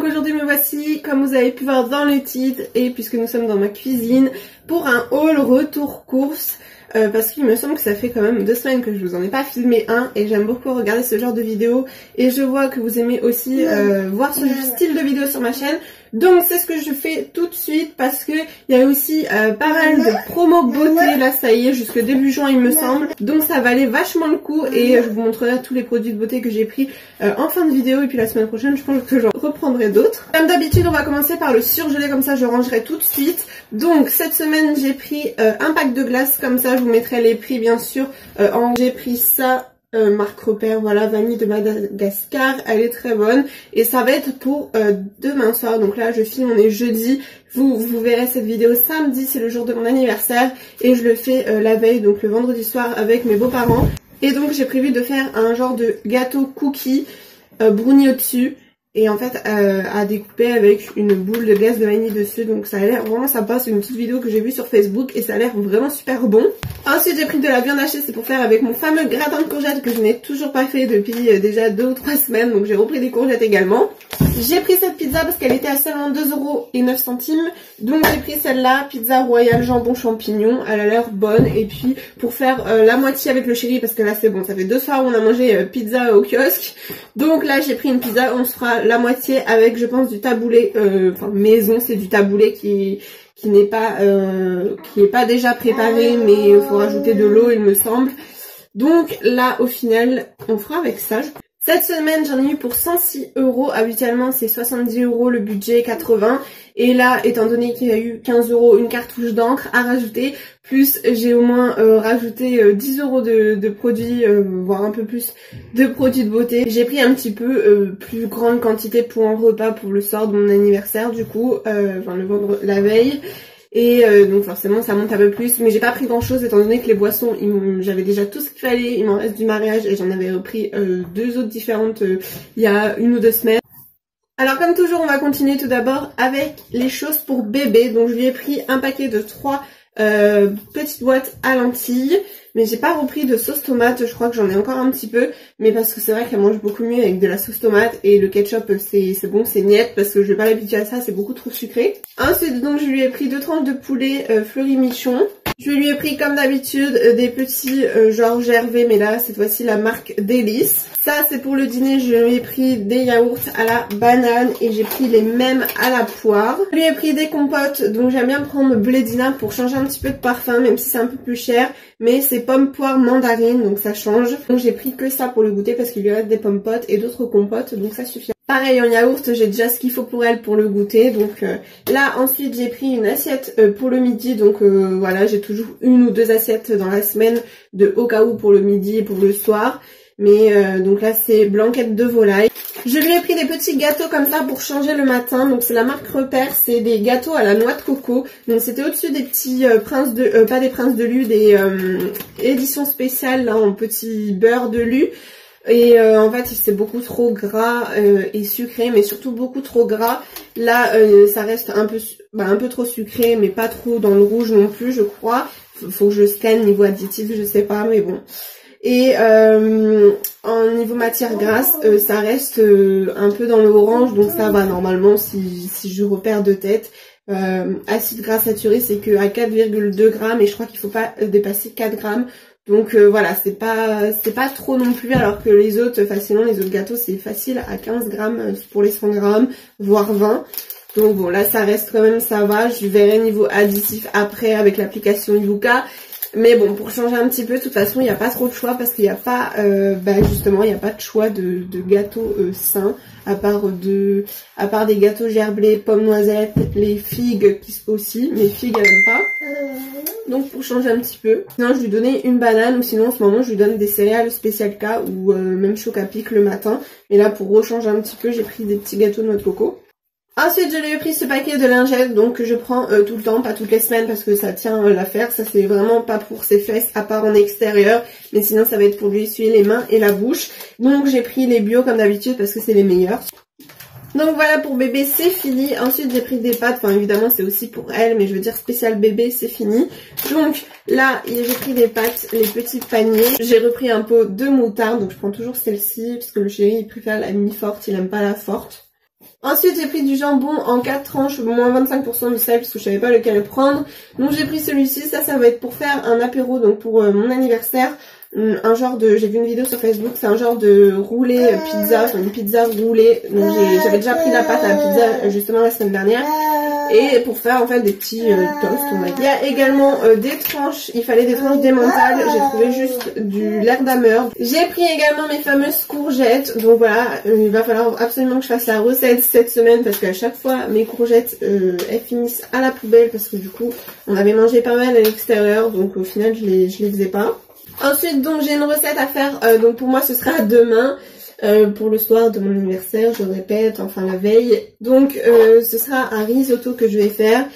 donc aujourd'hui me voici, comme vous avez pu voir dans le titre, et puisque nous sommes dans ma cuisine, pour un haul retour course. Parce qu'il me semble que ça fait quand même 2 semaines que je vous en ai pas filmé un, et j'aime beaucoup regarder ce genre de vidéos, et je vois que vous aimez aussi voir ce style de vidéo sur ma chaîne. Donc c'est ce que je fais tout de suite, parce que il y a aussi pas mal de promos beauté, là ça y est, jusque début juin il me semble. Donc ça valait vachement le coup, et je vous montrerai tous les produits de beauté que j'ai pris en fin de vidéo, et puis la semaine prochaine je pense que j'en reprendrai d'autres. Comme d'habitude on va commencer par le surgelé, comme ça je rangerai tout de suite. Donc cette semaine j'ai pris un pack de glace, comme ça je vous mettrai les prix bien sûr. J'ai pris ça. Marque Repère, voilà, vanille de Madagascar, elle est très bonne, et ça va être pour demain soir. Donc là je filme, on est jeudi, vous verrez cette vidéo samedi, c'est le jour de mon anniversaire, et je le fais la veille, donc le vendredi soir avec mes beaux-parents. Et donc j'ai prévu de faire un genre de gâteau cookie brownie au-dessus, et en fait à découper avec une boule de glace de vanille dessus. Donc ça a l'air vraiment sympa, c'est une petite vidéo que j'ai vue sur Facebook et ça a l'air vraiment super bon. Ensuite j'ai pris de la viande hachée, c'est pour faire avec mon fameux gratin de courgettes que je n'ai toujours pas fait depuis déjà 2 ou 3 semaines, donc j'ai repris des courgettes également. J'ai pris cette pizza parce qu'elle était à seulement 2,09 €, donc j'ai pris celle-là, pizza royale jambon champignon, elle a l'air bonne. Et puis pour faire la moitié avec le chéri, parce que là c'est bon, ça fait 2 soirs où on a mangé pizza au kiosque, donc là j'ai pris une pizza, on se fera la moitié avec je pense du taboulé, enfin maison, c'est du taboulé qui n'est pas déjà préparé, mais il faut rajouter de l'eau il me semble. Donc là au final on fera avec ça. Cette semaine j'en ai eu pour 106 €, habituellement c'est 70 € le budget, 80, et là étant donné qu'il y a eu 15 € une cartouche d'encre à rajouter, plus j'ai au moins rajouté 10 € de produits, voire un peu plus de produits de beauté. J'ai pris un petit peu plus grande quantité pour un repas pour le soir de mon anniversaire du coup, enfin le vendredi, la veille. Et donc forcément ça monte un peu plus, mais j'ai pas pris grand chose étant donné que les boissons, j'avais déjà tout ce qu'il fallait, il m'en reste du mariage et j'en avais repris 2 autres différentes il y a 1 ou 2 semaines. Alors comme toujours on va continuer tout d'abord avec les choses pour bébé. Donc je lui ai pris un paquet de 3 petites boîtes à lentilles, mais j'ai pas repris de sauce tomate, je crois que j'en ai encore un petit peu, mais parce que c'est vrai qu'elle mange beaucoup mieux avec de la sauce tomate, et le ketchup c'est bon, c'est niet parce que je vais pas l'habituer à ça, c'est beaucoup trop sucré. Ensuite donc je lui ai pris 2 tranches de poulet Fleury-Michon. Je lui ai pris comme d'habitude des petits genre Gervais, mais là cette fois-ci la marque Délice. Ça c'est pour le dîner, je lui ai pris des yaourts à la banane et j'ai pris les mêmes à la poire. Je lui ai pris des compotes, donc j'aime bien prendre Blédina pour changer un petit peu de parfum, même si c'est un peu plus cher. Mais c'est pomme, poire, mandarine, donc ça change. Donc j'ai pris que ça pour le goûter parce qu'il lui reste des pommes potes et d'autres compotes, donc ça suffit. Pareil en yaourt, j'ai déjà ce qu'il faut pour elle pour le goûter. Donc là ensuite j'ai pris une assiette pour le midi. Donc voilà, j'ai toujours 1 ou 2 assiettes dans la semaine au cas où pour le midi et pour le soir. Mais donc là c'est blanquette de volaille. Je lui ai pris des petits gâteaux comme ça pour changer le matin. Donc c'est la marque Repère, c'est des gâteaux à la noix de coco. Donc c'était au-dessus des petits princes de... pas des princes de Lu, des éditions spéciales là en petit beurre de Lu. Et en fait c'est beaucoup trop gras et sucré, mais surtout beaucoup trop gras. Là ça reste un peu trop sucré, mais pas trop dans le rouge non plus je crois. Faut que je scanne niveau additif, je sais pas, mais bon. Et en niveau matière grasse, ça reste un peu dans le orange, donc ça va normalement si je repère de tête. Acide gras saturé c'est que à 4,2 g, et je crois qu'il faut pas dépasser 4 g. Donc voilà, c'est pas trop non plus, alors que les autres, facilement les autres gâteaux c'est facile à 15 g pour les 100 g, voire 20. Donc bon là ça reste quand même, ça va, je verrai niveau additif après avec l'application Yuka. Mais bon, pour changer un petit peu, de toute façon, il n'y a pas trop de choix parce qu'il n'y a pas, justement, il n'y a pas de choix de gâteaux sains, à part des gâteaux gerblés, pommes noisettes, les figues aussi, mais figues elle n'aime pas. Donc pour changer un petit peu. Sinon, je lui donnais une banane, ou sinon en ce moment, je lui donne des céréales spécial K ou même choc à pic le matin. Et là, pour rechanger un petit peu, j'ai pris des petits gâteaux de noix de coco. Ensuite je lui ai pris ce paquet de lingettes, donc que je prends tout le temps, pas toutes les semaines parce que ça tient l'affaire. Ça c'est vraiment pas pour ses fesses à part en extérieur, mais sinon ça va être pour lui essuyer les mains et la bouche. Donc j'ai pris les bio comme d'habitude parce que c'est les meilleurs. Donc voilà pour bébé c'est fini. Ensuite j'ai pris des pâtes, enfin évidemment c'est aussi pour elle, mais je veux dire spécial bébé c'est fini. Donc là j'ai pris des pâtes, les petits paniers. J'ai repris un pot de moutarde, donc je prends toujours celle-ci parce que le chéri il préfère la mini forte, il aime pas la forte. Ensuite j'ai pris du jambon en 4 tranches, moins 25% de sel parce que je savais pas lequel prendre. Donc j'ai pris celui-ci, ça va être pour faire un apéro, donc pour mon anniversaire. Un genre de, j'ai vu une vidéo sur Facebook, c'est un genre de roulé pizza, enfin une pizza roulée. Donc j'avais déjà pris la pâte à la pizza justement la semaine dernière. Et pour faire en fait des petits toasts, on va dire. Il y a également des tranches, il fallait des tranches d'émental, j'ai trouvé juste du l'air d'ameur. J'ai pris également mes fameuses courgettes, donc voilà, il va falloir absolument que je fasse la recette cette semaine parce qu'à chaque fois mes courgettes elles finissent à la poubelle parce que du coup on avait mangé pas mal à l'extérieur, donc au final je les faisais pas. Ensuite donc j'ai une recette à faire, donc pour moi ce sera demain. Pour le soir de mon anniversaire, je répète, enfin la veille. Donc ce sera un risotto que je vais faire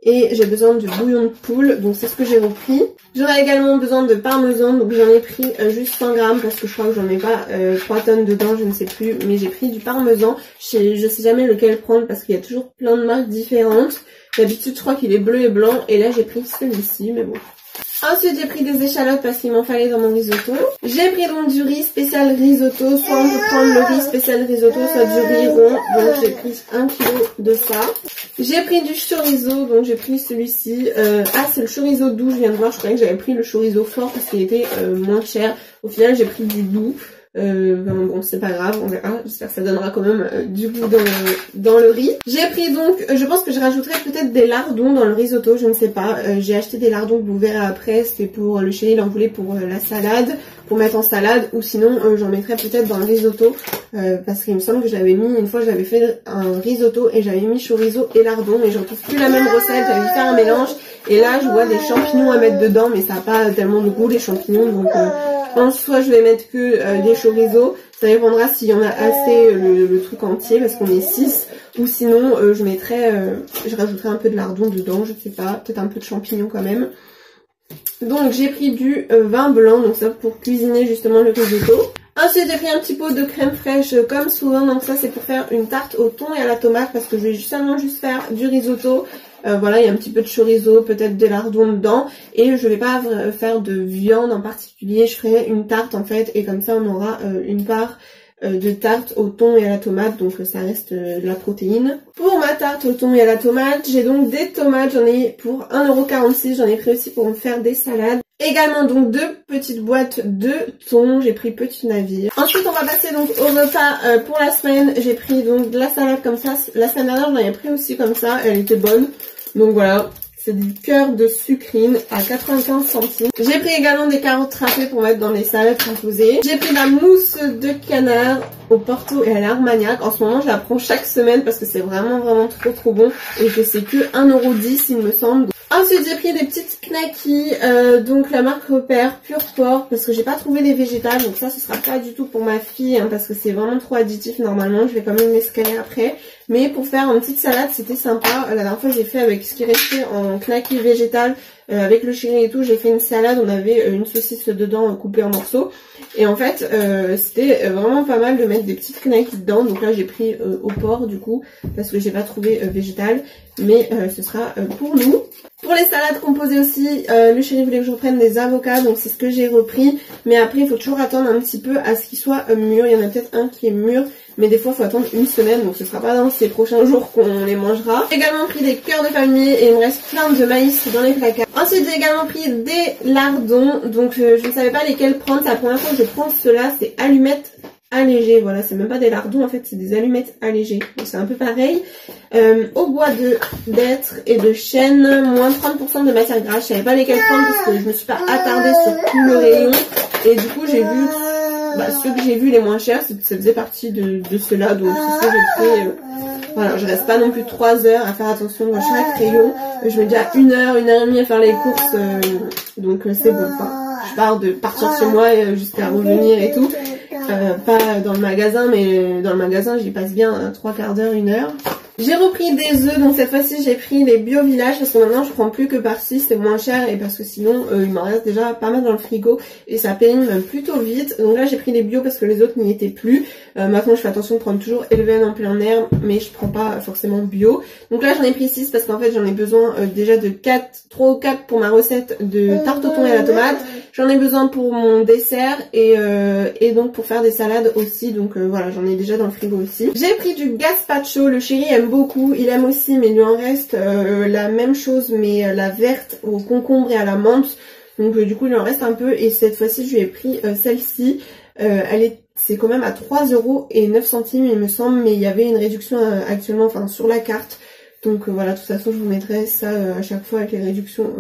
et j'ai besoin de bouillon de poule, donc c'est ce que j'ai repris. J'aurai également besoin de parmesan, donc j'en ai pris juste 100 grammes parce que je crois que j'en ai pas 3 tonnes dedans, je ne sais plus, mais j'ai pris du parmesan. Je sais jamais lequel prendre parce qu'il y a toujours plein de marques différentes. D'habitude je crois qu'il est bleu et blanc et là j'ai pris celui-ci, mais bon. Ensuite j'ai pris des échalotes parce qu'il m'en fallait dans mon risotto. J'ai pris donc du riz spécial risotto, soit on peut prendre le riz spécial risotto, soit du riz rond, donc j'ai pris 1 kg de ça. J'ai pris du chorizo, donc j'ai pris celui-ci, c'est le chorizo doux, je viens de voir, je croyais que j'avais pris le chorizo fort parce qu'il était moins cher. Au final j'ai pris du doux. Bon c'est pas grave, on verra, j'espère que ça donnera quand même du goût dans le riz. J'ai pris donc, je pense que je rajouterai peut-être des lardons dans le risotto, je ne sais pas, j'ai acheté des lardons que vous verrez après, c'est pour le chéri, il en voulait pour la salade, pour mettre en salade, ou sinon j'en mettrai peut-être dans le risotto, parce qu'il me semble que j'avais mis, une fois j'avais fait un risotto et j'avais mis chorizo et lardons, mais je retrouve plus la même recette, j'avais dû faire un mélange, et là je vois des champignons à mettre dedans, mais ça n'a pas tellement de goût les champignons, donc je pense soit je vais mettre que des chorizo, ça dépendra s'il y en a assez le truc entier parce qu'on est 6, ou sinon je rajouterai un peu de lardon dedans, je sais pas, peut-être un peu de champignons quand même. Donc j'ai pris du vin blanc, donc ça pour cuisiner justement le risotto. Ensuite j'ai pris un petit pot de crème fraîche comme souvent, donc ça c'est pour faire une tarte au thon et à la tomate parce que je vais seulement juste faire du risotto. Voilà, il y a un petit peu de chorizo, peut-être des lardons dedans, et je vais pas faire de viande en particulier, je ferai une tarte en fait, et comme ça on aura une part de tarte au thon et à la tomate, donc ça reste de la protéine. Pour ma tarte au thon et à la tomate, j'ai donc des tomates, j'en ai pour 1,46 €, j'en ai pris aussi pour me faire des salades. Également donc 2 petites boîtes de thon, j'ai pris petit navire. Ensuite on va passer donc au repas pour la semaine, j'ai pris donc de la salade comme ça, la semaine dernière j'en avais pris aussi comme ça, elle était bonne. Donc voilà, c'est du cœur de sucrine à 95 centimes. J'ai pris également des carottes râpées pour mettre dans les salades composées. J'ai pris de la mousse de canard au Porto et à l'Armagnac. En ce moment, je la prends chaque semaine parce que c'est vraiment trop bon. Et que c'est que 1,10 € il me semble. Ensuite, j'ai pris des petites knackis, donc la marque Repère, Pure Sport, parce que j'ai pas trouvé les végétales. Donc ça, ce sera pas du tout pour ma fille, hein, parce que c'est vraiment trop additif normalement. Je vais quand même l'escaler après. Mais pour faire une petite salade, c'était sympa. La dernière fois, j'ai fait avec ce qui restait en knackis végétal, avec le chéri et tout. J'ai fait une salade, on avait une saucisse dedans coupée en morceaux. Et en fait, c'était vraiment pas mal de mettre des petites knackis dedans. Donc là, j'ai pris au porc du coup, parce que j'ai pas trouvé végétal. Mais ce sera pour nous. Pour les salades composées aussi, le chéri voulait que je reprenne des avocats, donc c'est ce que j'ai repris. Mais après, il faut toujours attendre un petit peu à ce qu'ils soient mûrs. Il y en a peut-être un qui est mûr, mais des fois, il faut attendre une semaine, donc ce sera pas dans ces prochains jours qu'on les mangera. J'ai également pris des cœurs de palmier et il me reste plein de maïs dans les placards. Ensuite, j'ai également pris des lardons, donc je ne savais pas lesquels prendre. C'est la première fois que je prends ceux-là, c'est allumettes allégées. Voilà, c'est même pas des lardons, en fait, c'est des allumettes allégées. Donc c'est un peu pareil. Au bois d'être et de chêne, moins 30% de matière grasse. Je savais pas lesquels prendre parce que je me suis pas attardée sur tout le rayon. Et du coup, j'ai vu... ceux que j'ai vus les moins chers, ça faisait partie de ceux-là, donc c'est ce que j'ai fait. Voilà, je reste pas non plus 3 heures à faire attention à chaque rayon. Je me dis à 1 heure, 1 heure et demie à faire les courses, donc c'est bon. Enfin, je pars de partir chez moi jusqu'à revenir et tout. Pas dans le magasin, mais dans le magasin j'y passe bien 3/4 d'heure, 1 heure. J'ai repris des œufs, donc cette fois-ci j'ai pris les Bio Village parce que maintenant je prends plus que par 6, c'est moins cher et parce que sinon il m'en reste déjà pas mal dans le frigo et ça périme plutôt vite. Donc là j'ai pris les bio parce que les autres n'y étaient plus. Maintenant je fais attention de prendre toujours Elven en plein air, mais je prends pas forcément bio. Donc là j'en ai pris 6 parce qu'en fait j'en ai besoin déjà de 3 ou 4 pour ma recette de tarte au thon et à la tomate. J'en ai besoin pour mon dessert et donc pour faire des salades aussi, donc voilà, j'en ai déjà dans le frigo aussi. J'ai pris du gazpacho, le chéri aime beaucoup, il aime aussi, mais il lui en reste la même chose mais la verte au concombre et à la menthe. Donc du coup il lui en reste un peu et cette fois-ci je lui ai pris celle-ci. C'est quand même à 3,09 € il me semble, mais il y avait une réduction actuellement enfin sur la carte. Donc voilà, de toute façon je vous mettrai ça à chaque fois avec les réductions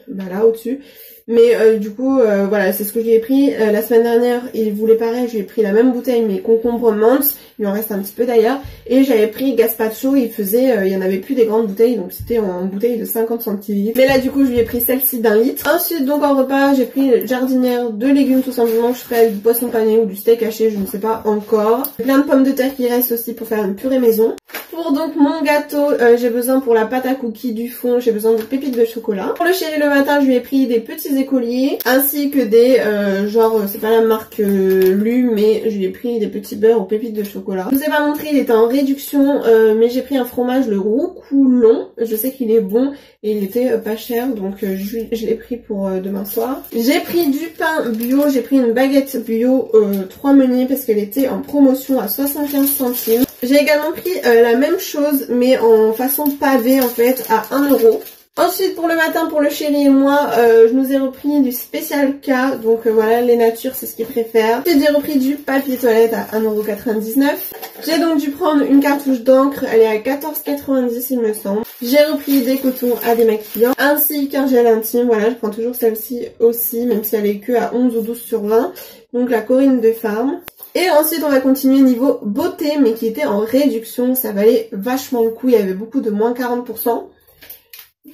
là au-dessus. Mais du coup voilà, c'est ce que je lui ai pris. La semaine dernière il voulait pareil, je lui ai pris la même bouteille mais concombre menthe, il en reste un petit peu d'ailleurs. Et j'avais pris gazpacho, il y en avait plus des grandes bouteilles, donc c'était en bouteille de 50 centilitres. Mais là du coup je lui ai pris celle-ci d'1 litre. Ensuite donc en repas j'ai pris jardinière de légumes tout simplement, je ferai du poisson pané ou du steak haché, je ne sais pas encore. Plein de pommes de terre qui restent aussi pour faire une purée maison. Pour donc mon gâteau, j'ai besoin pour la pâte à cookies du fond, j'ai besoin de pépites de chocolat. Pour le chéri le matin, je lui ai pris des petits écoliers ainsi que des genre c'est pas la marque Lu, mais je lui ai pris des petits beurres aux pépites de chocolat. Je vous ai pas montré, il était en réduction, mais j'ai pris un fromage le Roucoulon. Je sais qu'il est bon et il était pas cher, donc je l'ai pris pour demain soir. J'ai pris du pain bio, j'ai pris une baguette bio 3 meuniers parce qu'elle était en promotion à 75 centimes. J'ai également pris la même chose mais en façon pavé en fait à 1 €. Ensuite pour le matin, pour le chéri et moi, je nous ai repris du Spécial K, donc voilà, les natures c'est ce qu'il préfère. J'ai repris du papier toilette à 1,99 €. J'ai donc dû prendre une cartouche d'encre, elle est à 14,90 € il me semble. J'ai repris des cotons à démaquillant, ainsi qu'un gel intime, voilà, je prends toujours celle-ci aussi, même si elle est que à 11 ou 12 sur 20, donc la Corinne de Farm. Et ensuite on va continuer niveau beauté, mais qui était en réduction, ça valait vachement le coup, il y avait beaucoup de moins 40%.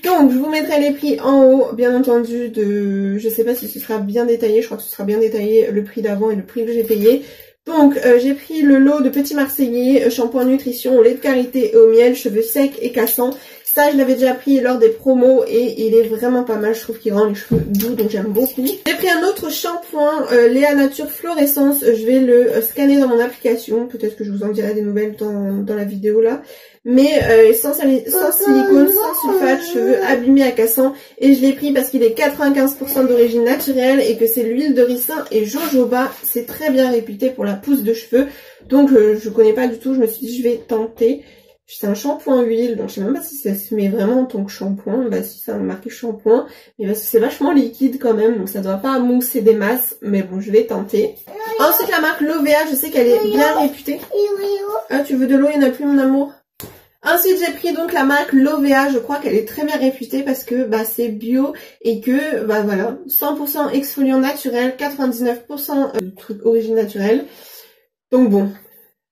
Donc je vous mettrai les prix en haut, bien entendu, je sais pas si ce sera bien détaillé, je crois que ce sera bien détaillé le prix d'avant et le prix que j'ai payé. Donc j'ai pris le lot de petits Marseillais, shampoing nutrition au lait de karité et au miel, cheveux secs et cassants. Ça je l'avais déjà pris lors des promos et il est vraiment pas mal, je trouve qu'il rend les cheveux doux, donc j'aime beaucoup. J'ai pris un autre shampoing, Léa Nature Fluorescence, je vais le scanner dans mon application, peut-être que je vous en dirai des nouvelles dans la vidéo là. Mais sans silicone, sans sulfate, cheveux abîmés à cassant, et je l'ai pris parce qu'il est 95% d'origine naturelle et que c'est l'huile de ricin et jojoba, c'est très bien réputé pour la pousse de cheveux, donc je connais pas du tout, je me suis dit je vais tenter. C'est un shampoing huile, donc je sais même pas si ça se met vraiment en tant que shampoing, bah si ça a marqué shampoing, mais parce que c'est vachement liquide quand même, donc ça doit pas mousser des masses, mais bon je vais tenter. Ensuite la marque Lovea, je sais qu'elle est bien réputée. Ah tu veux de l'eau, il n'y en a plus mon amour. Ensuite j'ai pris donc la marque Lovea, je crois qu'elle est très bien réputée parce que bah c'est bio et que bah voilà, 100% exfoliant naturel, 99% de trucs origine naturelle. Donc bon,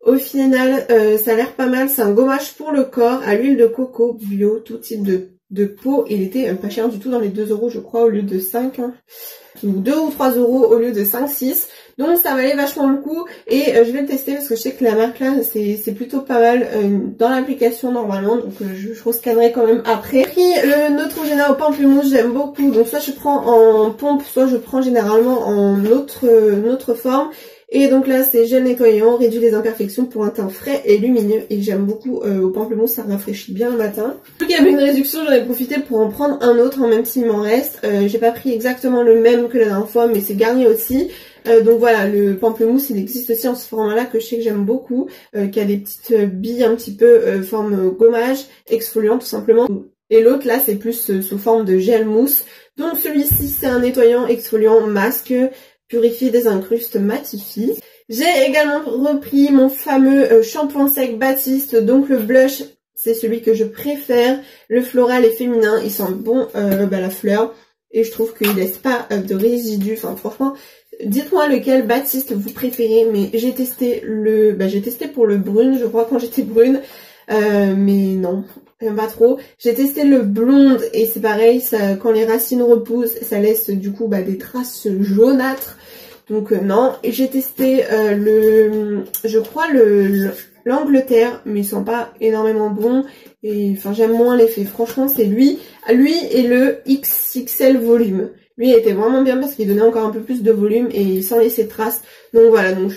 au final ça a l'air pas mal, c'est un gommage pour le corps à l'huile de coco bio, tout type de peau, il était pas cher du tout, dans les 2 € je crois au lieu de 5, hein. Ou 2 ou 3 € au lieu de 5-6. Donc ça valait vachement le coup et je vais le tester parce que je sais que la marque là c'est plutôt pas mal dans l'application normalement, donc je rescannerai quand même après. J'ai pris le Neutrogena au pamplemousse, j'aime beaucoup, donc soit je prends en pompe, soit je prends généralement en autre forme. Et donc là c'est gel nettoyant, réduit les imperfections pour un teint frais et lumineux, et j'aime beaucoup au pamplemousse, ça rafraîchit bien le matin. Donc il y avait une réduction, j'en ai profité pour en prendre un autre, même s'il m'en reste. J'ai pas pris exactement le même que la dernière fois, mais c'est Garnier aussi. Donc voilà, le pamplemousse il existe aussi en ce format là que je sais que j'aime beaucoup, qui a des petites billes un petit peu forme gommage, exfoliant tout simplement. Et l'autre là c'est plus sous forme de gel mousse. Donc celui-ci c'est un nettoyant exfoliant masque, purifie, désincruste, matifie. J'ai également repris mon fameux shampoing sec Baptiste, donc le blush, c'est celui que je préfère. Le floral est féminin, il sent bon la fleur, et je trouve qu'il laisse pas de résidus. Enfin franchement, dites-moi lequel Baptiste vous préférez, mais j'ai testé pour le brune, je crois, quand j'étais brune, mais non, j'aime pas trop. J'ai testé le blonde et c'est pareil, ça, quand les racines repoussent, ça laisse du coup des traces jaunâtres. Donc non, et j'ai testé je crois le l'Angleterre, mais ils sont pas énormément bons. Et enfin j'aime moins l'effet. Franchement c'est lui et le XXL volume. Lui il était vraiment bien parce qu'il donnait encore un peu plus de volume et sans laisser de traces. Donc voilà, donc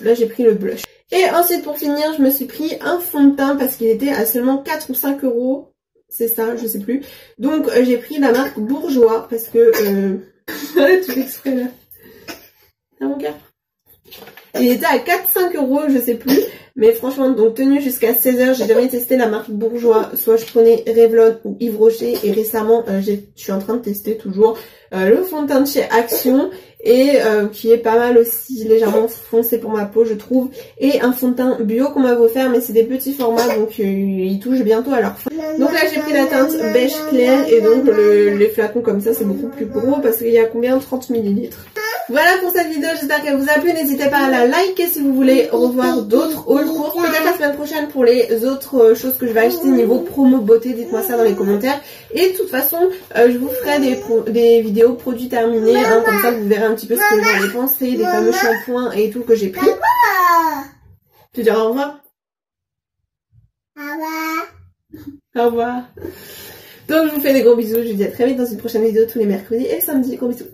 là j'ai pris le blush. Et ensuite pour finir je me suis pris un fond de teint parce qu'il était à seulement 4 ou 5 euros. C'est ça, je sais plus. Donc j'ai pris la marque Bourjois parce que... tu fais exprès là. Ah mon gars. Il était à 4-5 euros, je sais plus. Mais franchement, donc tenu jusqu'à 16h, j'ai jamais testé la marque Bourjois. Soit je prenais Revlon ou Yves Rocher. Et récemment, je suis en train de tester toujours le fond de teint de chez Action. Et qui est pas mal aussi, légèrement foncé pour ma peau je trouve. Et un fond de teint bio qu'on m'a offert, mais c'est des petits formats, donc ils touchent bientôt à leur fin. Donc là j'ai pris la teinte beige clair et donc les flacons comme ça c'est beaucoup plus gros parce qu'il y a combien, 30 ml. Voilà pour cette vidéo, j'espère qu'elle vous a plu. N'hésitez pas à la liker si vous voulez revoir d'autres hauls courts. Peut-être la semaine prochaine pour les autres choses que je vais acheter niveau promo beauté. Dites-moi ça dans les commentaires. Et de toute façon, je vous ferai des vidéos produits terminés. Hein, comme ça, vous verrez un petit peu ce que j'en ai pensé. Des fameux shampoings et tout que j'ai pris. Tu dis au revoir? Au revoir. Au revoir. Donc je vous fais des gros bisous. Je vous dis à très vite dans une prochaine vidéo tous les mercredis et samedis. Gros bisous.